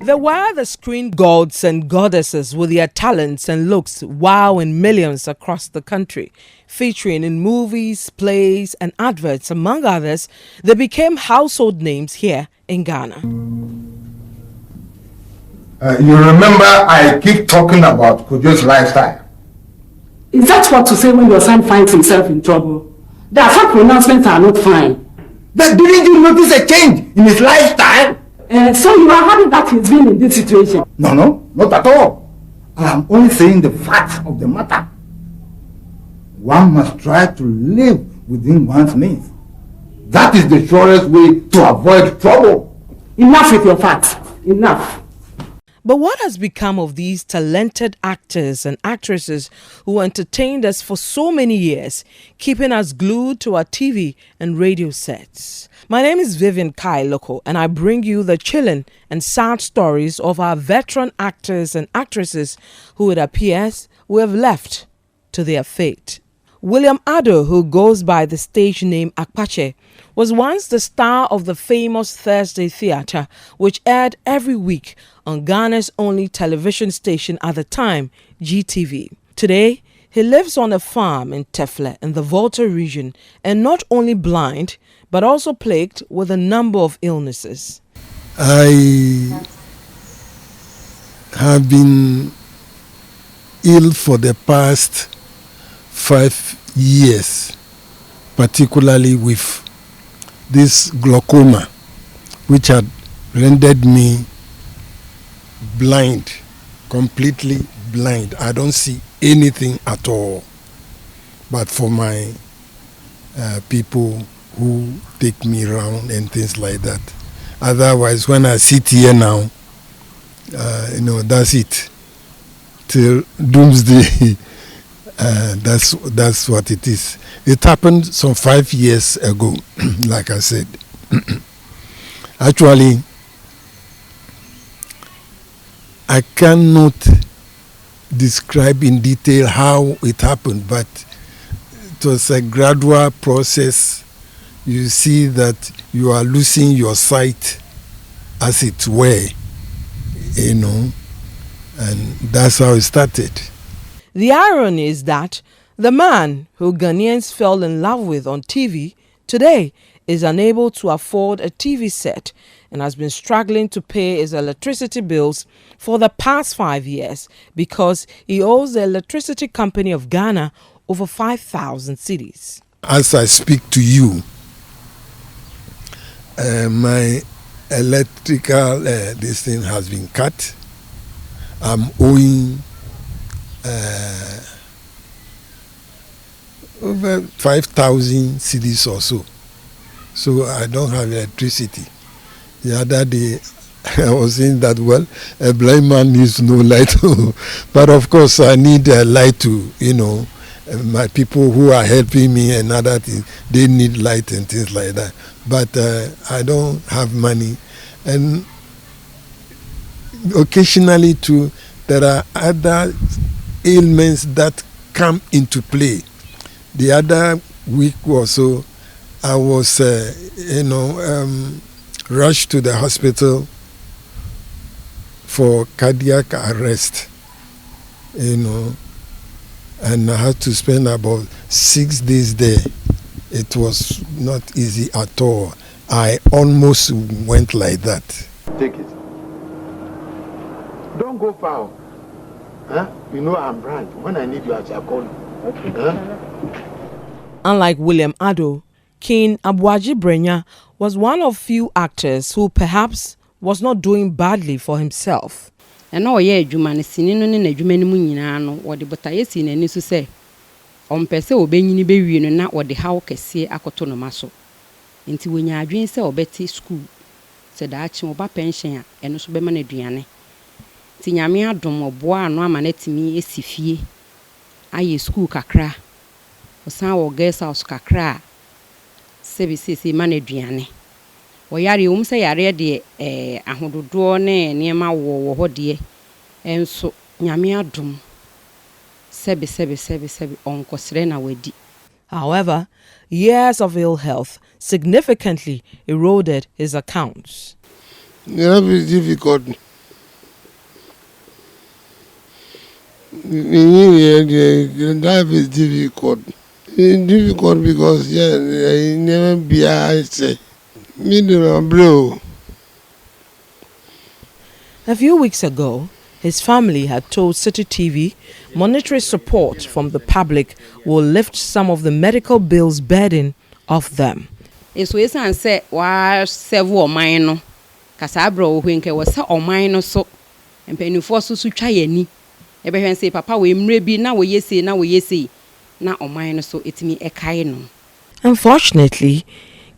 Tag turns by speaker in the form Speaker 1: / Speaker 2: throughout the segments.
Speaker 1: There were the screen gods and goddesses with their talents and looks wowing millions across the country. Featuring in movies, plays, and adverts, among others, they became household names here in Ghana.
Speaker 2: You remember I keep talking about Kojo's lifestyle.
Speaker 3: Is that what to say when your son finds himself in trouble? Their some pronouncements are not fine.
Speaker 2: But didn't you notice a change in his lifestyle?
Speaker 3: So you are happy that he's been in this situation?
Speaker 2: No, not at all. I am only saying the facts of the matter. One must try to live within one's means. That is the surest way to avoid trouble.
Speaker 3: Enough with your facts. Enough.
Speaker 1: But what has become of these talented actors and actresses who entertained us for so many years, keeping us glued to our TV and radio sets? My name is Vivian Kai Loko, and I bring you the chilling and sad stories of our veteran actors and actresses who, it appears, we have left to their fate. William Addo, who goes by the stage name Akpache, was once the star of the famous Thursday Theatre, which aired every week on Ghana's only television station at the time, GTV. Today, he lives on a farm in Tefle in the Volta region and not only blind, but also plagued with a number of illnesses.
Speaker 4: I have been ill for the past 5 years, particularly with this glaucoma, which had rendered me blind, completely blind. I don't see anything at all. But for my people who take me around and things like that. Otherwise, when I sit here now, that's it. Till doomsday. That's what it is. It happened some 5 years ago, like I said. Actually, I cannot describe in detail how it happened, but it was a gradual process. You see that you are losing your sight, as it were, and that's how it started.
Speaker 1: The irony is that the man who Ghanaians fell in love with on TV today is unable to afford a TV set and has been struggling to pay his electricity bills for the past 5 years because he owes the Electricity Company of Ghana over 5,000 cedis.
Speaker 4: As I speak to you, my electrical this thing has been cut. I'm owing over 5,000 cedis or so. So I don't have electricity. The other day I was saying that, well, a blind man needs no light. But of course I need a light to, my people who are helping me and other things, they need light and things like that. But I don't have money. And occasionally too, there are other ailments that come into play. The other week or so, I was, rushed to the hospital for cardiac arrest, and I had to spend about 6 days there. It was not easy at all. I almost went like that.
Speaker 2: Take it. Don't go far. Huh? You know I'm bright. When I need you, I shall call you. Okay. Huh?
Speaker 1: Unlike William Addo, King Abuaji Brenya was one of few actors who perhaps was not doing badly for himself.
Speaker 5: And oh yeah, Jumani sinino ni Jumani Munino, what the Botayesi and Nisu say. On Pese Obenini Baby, and not what the how can see a cotono maso. Until when you are doing so, Betty school, said the action of a pension and also Bemane Diane. Tinyamia dom or bois no maneti me esifie. Aye school kakra. Osan or guest house kakra. Sebi sisi maneduane. Oyari say yare de ahododo ne niema wo ho de enso nyame adom sebi onkosre na wadi.
Speaker 1: However, years of ill health significantly eroded his accounts.
Speaker 6: It's difficult
Speaker 4: Life is difficult. It's difficult because I never be I say. Me the blow.
Speaker 1: A few weeks ago, his family had told City TV monetary support from the public will lift some of the medical bills burden off them.
Speaker 5: Eso esan se wa several man no kasa abro hwenke wo se oman no so empanifo so so twa yani e be hwen se papa we mre bi na wo yesi na oman no so etimi ekai no.
Speaker 1: Unfortunately,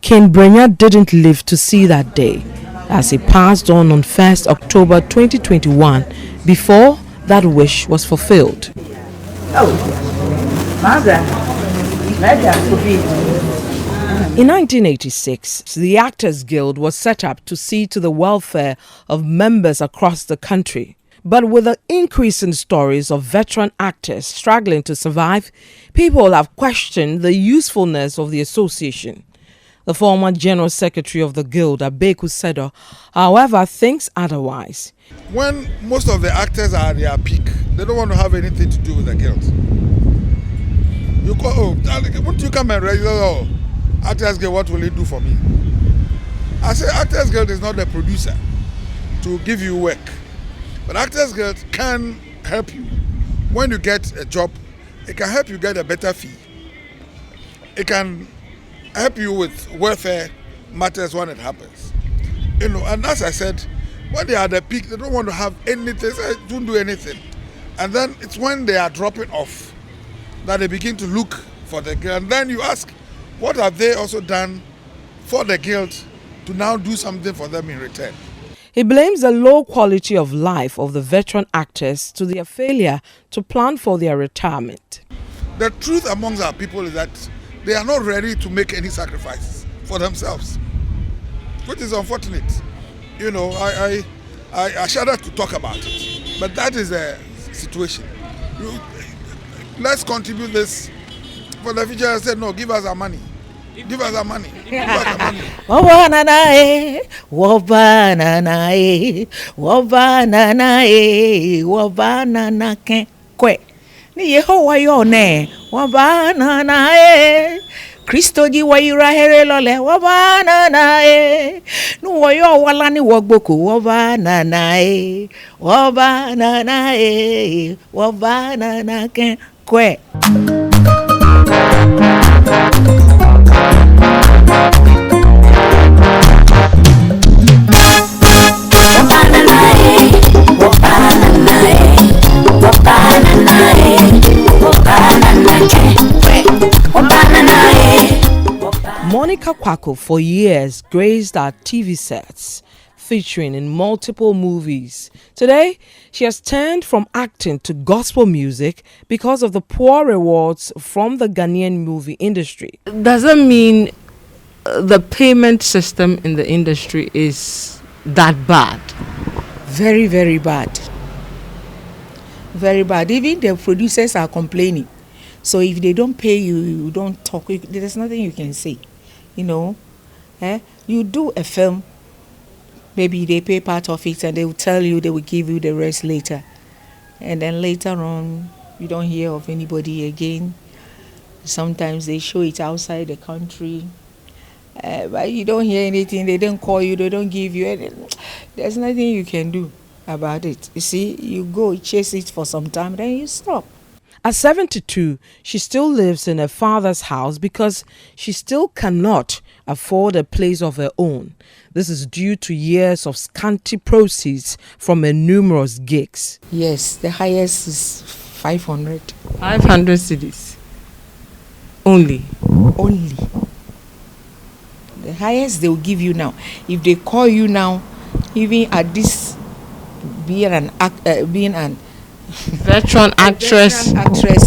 Speaker 1: Ken Brenya didn't live to see that day, as he passed on 1st October 2021 before that wish was fulfilled. In 1986, the Actors Guild was set up to see to the welfare of members across the country. But with the increase in stories of veteran actors struggling to survive, people have questioned the usefulness of the association. The former General Secretary of the Guild, Abeku Sedo, however, thinks otherwise.
Speaker 6: When most of the actors are at their peak, they don't want to have anything to do with the Guild. You call, won't you come and register? Actors Guild, what will it do for me? I say Actors Guild is not the producer to give you work. But Actors Guild can help you. When you get a job, it can help you get a better fee. It can help you with welfare matters when it happens. You know, and as I said, when they are at the peak, they don't want to have anything, they don't do anything. And then it's when they are dropping off that they begin to look for the Guild. And then you ask, what have they also done for the Guild to now do something for them in return?
Speaker 1: He blames the low quality of life of the veteran actors to their failure to plan for their retirement.
Speaker 6: The truth amongst our people is that they are not ready to make any sacrifices for themselves, which is unfortunate. You know, I shudder to talk about it, but that is the situation. Let's contribute this for the future. I said, no, give us our money. Give us our money. Give us our money.
Speaker 7: Wabananae, wabananae, wabananae, wabananake kwe. Ni Yehowa yone, wabananae. Kristo ji wayira here lole, wabananae. Nu wayo walani wagboku, wabananae, wabananae, wabananake kwe.
Speaker 1: Monica Kwako for years graced our TV sets, featuring in multiple movies. Today, she has turned from acting to gospel music because of the poor rewards from the Ghanaian movie industry. Does that mean the payment system in the industry is that bad?
Speaker 7: Very, very bad. Very bad. Even the producers are complaining. So if they don't pay you, you don't talk. There's nothing you can say. You know, you do a film, maybe they pay part of it and they will tell you they will give you the rest later. And then later on, you don't hear of anybody again. Sometimes they show it outside the country. But you don't hear anything, they don't call you, they don't give you anything. There's nothing you can do about it. You see, you go chase it for some time, then you stop.
Speaker 1: At 72, she still lives in her father's house because she still cannot afford a place of her own. This is due to years of scanty proceeds from her numerous gigs.
Speaker 7: Yes, the highest is 500.
Speaker 1: 500 cedis. Only.
Speaker 7: Only. The highest they will give you now. If they call you now, even at this being an
Speaker 1: veteran actress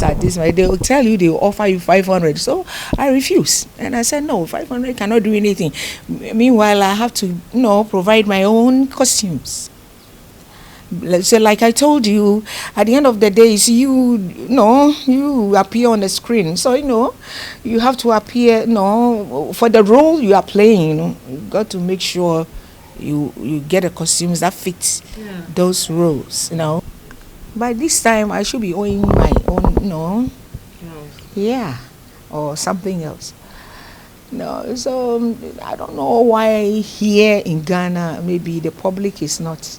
Speaker 7: at this way, they will tell you, they will offer you 500. So I refuse, and I said no, 500 cannot do anything. Meanwhile, I have to, provide my own costumes. So like I told you, at the end of the day, you appear on the screen. So you have to appear, for the role you are playing. You got to make sure you get a costumes that fit those roles. By this time, I should be owing my own, yeah, or something else. No, so I don't know why here in Ghana, maybe the public is not,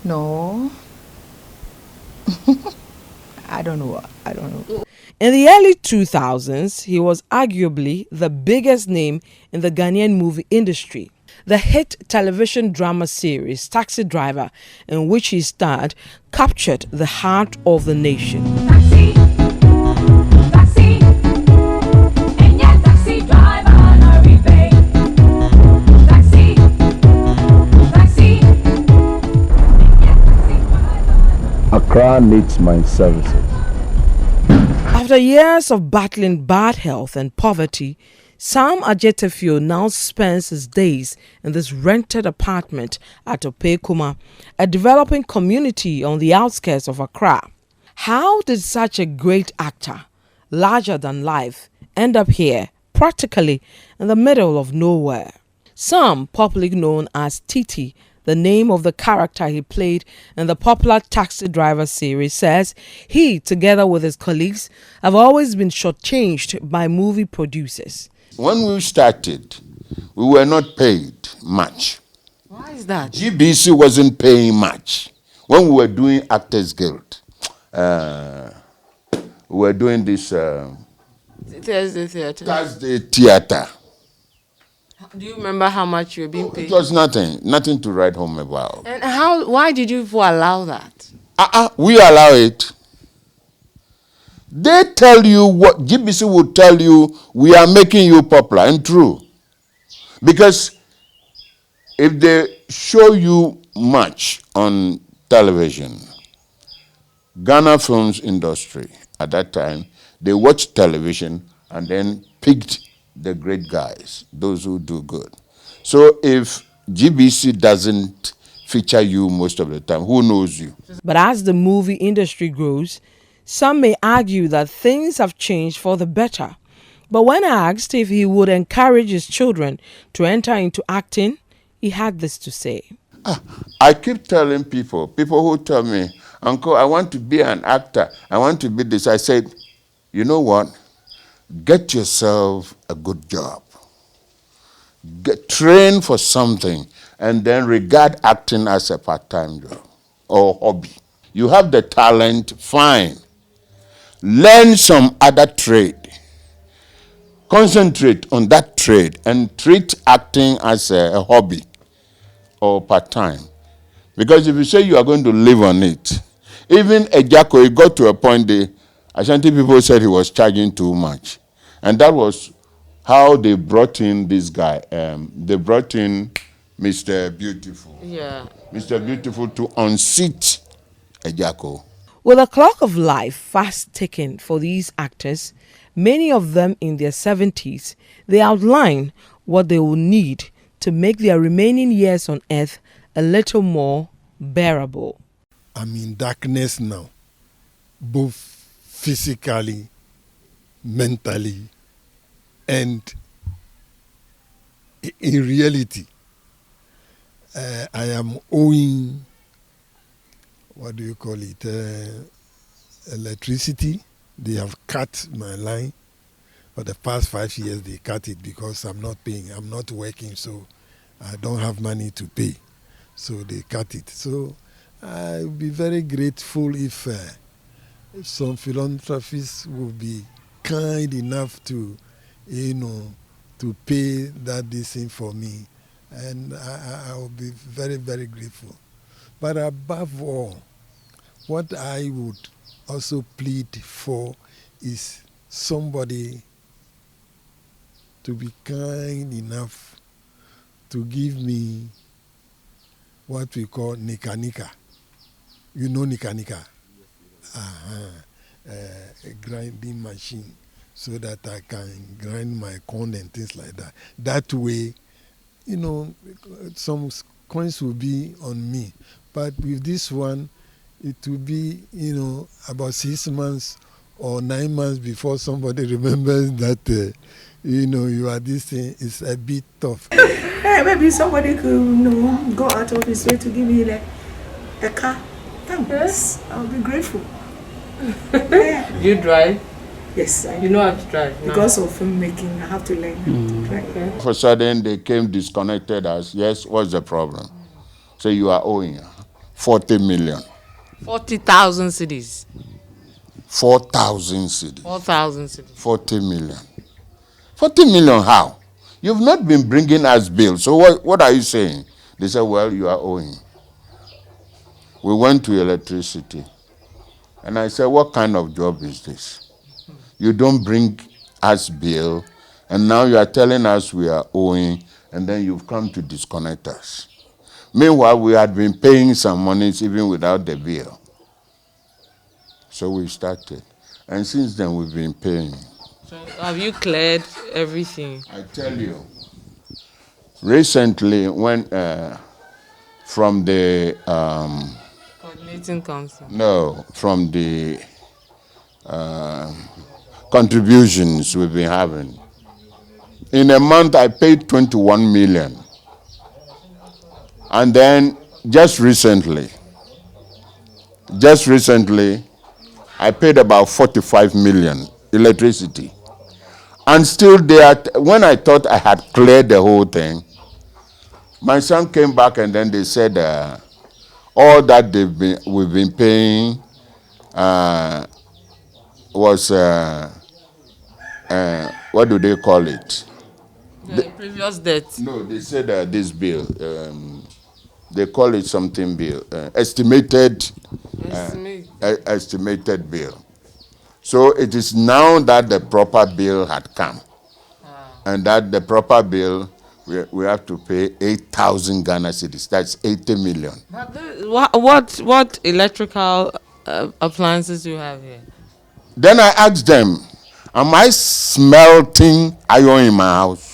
Speaker 7: no. I don't know.
Speaker 1: In the early 2000s, he was arguably the biggest name in the Ghanaian movie industry. The hit television drama series Taxi Driver, in which he starred, captured the heart of the nation.
Speaker 8: Taxi, taxi, and yet taxi driver no repay. Taxi, taxi, and yet taxi driver.
Speaker 9: Accra needs my services.
Speaker 1: After years of battling bad health and poverty, Sam Ajetefio now spends his days in this rented apartment at Opekuma, a developing community on the outskirts of Accra. How did such a great actor, larger than life, end up here, practically in the middle of nowhere? Sam, popularly known as Titi, the name of the character he played in the popular Taxi Driver series, says he, together with his colleagues, have always been shortchanged by movie producers.
Speaker 10: When we started, we were not paid much.
Speaker 1: Why is that?
Speaker 10: GBC wasn't paying much. When we were doing Actors Guild, we were doing this
Speaker 1: Thursday theatre.
Speaker 10: Thursday theater.
Speaker 1: Do you remember how much you were being paid?
Speaker 10: It was nothing to write home about.
Speaker 1: And why did you allow that?
Speaker 10: We allow it. They tell you what GBC will tell you, we are making you popular, and true. Because if they show you much on television, Ghana films industry at that time, they watched television and then picked the great guys, those who do good. So if GBC doesn't feature you most of the time, who knows you?
Speaker 1: But as the movie industry grows, some may argue that things have changed for the better. But when asked if he would encourage his children to enter into acting, he had this to say.
Speaker 10: I keep telling people who tell me, Uncle, I want to be an actor, I want to be this. I said, you know what? Get yourself a good job. Train for something, and then regard acting as a part-time job or hobby. You have the talent, fine. Learn some other trade. Concentrate on that trade and treat acting as a hobby or part-time. Because if you say you are going to live on it, even Ejako, it got to a point the Ashanti people said he was charging too much. And that was how they brought in this guy. They brought in Mr. Beautiful.
Speaker 1: Yeah.
Speaker 10: Mr. Beautiful to unseat Ejako.
Speaker 1: With a clock of life fast ticking for these actors, many of them in their 70s, they outline what they will need to make their remaining years on earth a little more bearable.
Speaker 4: I'm in darkness now, both physically, mentally, and in reality. I am owing, what do you call it, electricity. They have cut my line. For the past 5 years, they cut it because I'm not paying. I'm not working, so I don't have money to pay. So they cut it. So I would be very grateful if some philanthropists would be kind enough to, to pay that this thing for me. And I will be very, very grateful. But above all, what I would also plead for is somebody to be kind enough to give me what we call nika nika. You know nika nika? A grinding machine so that I can grind my corn and things like that. That way, some coins will be on me. But with this one, it will be, about 6 months or 9 months before somebody remembers that, you are this thing. It's a bit tough.
Speaker 7: Hey, maybe somebody could, go out of his way to give me like a car Thanks. I'll be grateful.
Speaker 1: You drive?
Speaker 7: Yes, I
Speaker 1: You know how to drive?
Speaker 7: Because of filmmaking, I have to learn how to drive.
Speaker 10: All of a sudden, they came disconnected us. Yes, what's the problem? So you are owing 40 million.
Speaker 1: 40,000 cities.
Speaker 10: 4,000 cities.
Speaker 1: 4,000 cities.
Speaker 10: 40 million. 40 million how? You've not been bringing us bills. So what are you saying? They said, well, you are owing. We went to electricity. And I said, what kind of job is this? You don't bring us bill, and now you are telling us we are owing, and then you've come to disconnect us. Meanwhile, we had been paying some monies even without the bill. So we started. And since then, we've been paying.
Speaker 1: So have you cleared everything?
Speaker 10: I tell you, recently, when from the
Speaker 1: Coordinating council.
Speaker 10: no, from the contributions we've been having, in a month I paid 21 million, and then just recently, I paid about 45 million electricity, and still when I thought I had cleared the whole thing, my son came back and then they said all that we've been paying was what do they call it?
Speaker 1: The previous debt.
Speaker 10: No, they said this bill. They call it something bill. Estimated bill. So it is now that the proper bill had come, and that the proper bill we have to pay 8,000 Ghana cedis. That's 80 million.
Speaker 1: What electrical appliances do you have here?
Speaker 10: Then I asked them, am I smelting iron in my house?